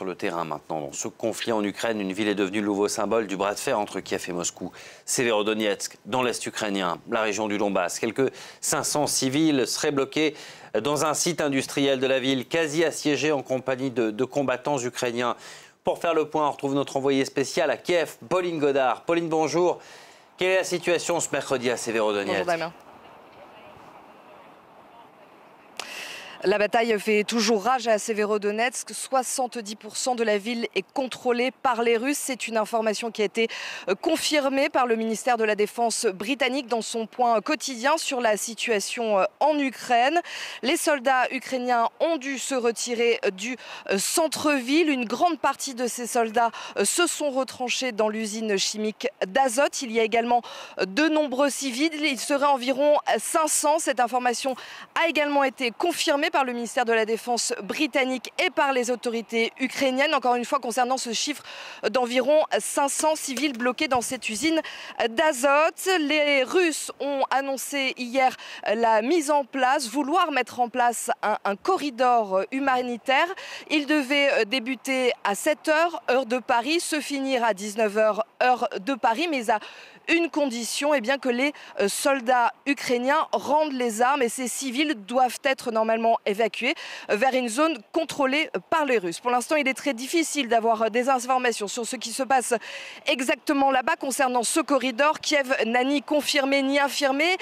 sur le terrain maintenant. Dans ce conflit en Ukraine, une ville est devenue le nouveau symbole du bras de fer entre Kiev et Moscou. Severodonetsk, dans l'est ukrainien, la région du Donbass. Quelques 500 civils seraient bloqués dans un site industriel de la ville, quasi assiégé en compagnie de combattants ukrainiens. Pour faire le point, on retrouve notre envoyé spécial à Kiev, Pauline Godard. Pauline, bonjour. Quelle est la situation ce mercredi à Severodonetsk? Bonjour Damien. La bataille fait toujours rage à Severodonetsk. 70% de la ville est contrôlée par les Russes. C'est une information qui a été confirmée par le ministère de la Défense britannique dans son point quotidien sur la situation en Ukraine. Les soldats ukrainiens ont dû se retirer du centre-ville. Une grande partie de ces soldats se sont retranchés dans l'usine chimique d'Azot. Il y a également de nombreux civils. Il serait environ 500. Cette information a également été confirmée par le ministère de la Défense britannique et par les autorités ukrainiennes. Encore une fois, concernant ce chiffre d'environ 500 civils bloqués dans cette usine d'Azot. Les Russes ont annoncé hier vouloir mettre en place un corridor humanitaire. Il devait débuter à 7h, heure de Paris, se finir à 19h, heure de Paris, mais à une condition, que les soldats ukrainiens rendent les armes et ces civils doivent être normalement évacués vers une zone contrôlée par les Russes. Pour l'instant, il est très difficile d'avoir des informations sur ce qui se passe exactement là-bas concernant ce corridor. Kiev n'a ni confirmé ni infirmé.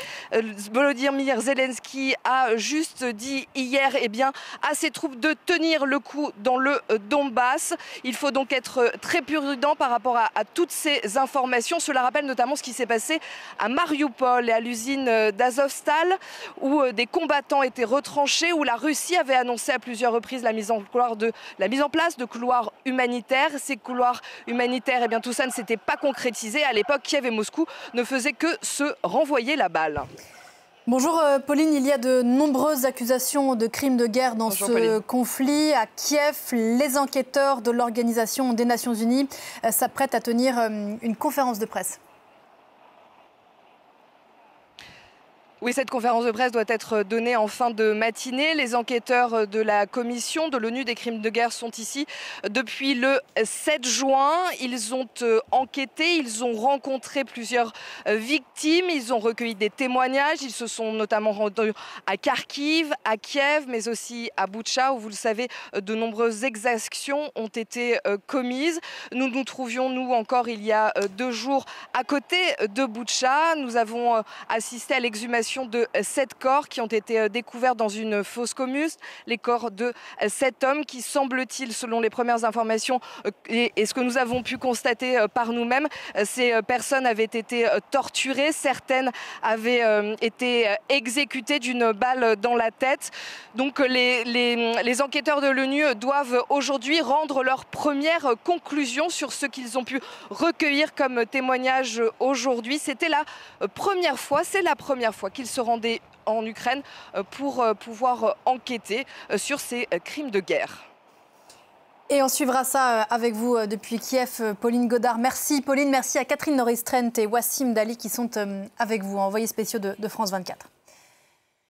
Volodymyr Zelensky a juste dit hier à ses troupes de tenir le coup dans le Donbass. Il faut donc être très prudent par rapport à toutes ces informations. Cela rappelle notamment ce qui s'est passé à Mariupol et à l'usine d'Azovstal où des combattants étaient retranchés, où la Russie avait annoncé à plusieurs reprises la mise en place de couloirs humanitaires. Ces couloirs humanitaires, tout ça ne s'était pas concrétisé. À l'époque, Kiev et Moscou ne faisaient que se renvoyer la balle. Bonjour Pauline, il y a de nombreuses accusations de crimes de guerre dans ce conflit. À Kiev, les enquêteurs de l'Organisation des Nations Unies s'apprêtent à tenir une conférence de presse. Oui, cette conférence de presse doit être donnée en fin de matinée. Les enquêteurs de la commission de l'ONU des crimes de guerre sont ici depuis le 7 juin. Ils ont enquêté, ils ont rencontré plusieurs victimes, ils ont recueilli des témoignages. Ils se sont notamment rendus à Kharkiv, à Kiev, mais aussi à Boutcha, où vous le savez, de nombreuses exactions ont été commises. Nous nous trouvions, nous, encore il y a 2 jours à côté de Boutcha. Nous avons assisté à l'exhumation de 7 corps qui ont été découverts dans une fosse commune. Les corps de 7 hommes qui, semble-t-il, selon les premières informations et ce que nous avons pu constater par nous-mêmes, ces personnes avaient été torturées. Certaines avaient été exécutées d'une balle dans la tête. Donc les enquêteurs de l'ONU doivent aujourd'hui rendre leurs premières conclusions sur ce qu'ils ont pu recueillir comme témoignage aujourd'hui. C'était la première fois, qu'ils se rendaient en Ukraine pour pouvoir enquêter sur ces crimes de guerre. Et on suivra ça avec vous depuis Kiev. Pauline Godard, merci Pauline, merci à Catherine Norris-Trent et Wassim Dali qui sont avec vous, envoyés spéciaux de France 24.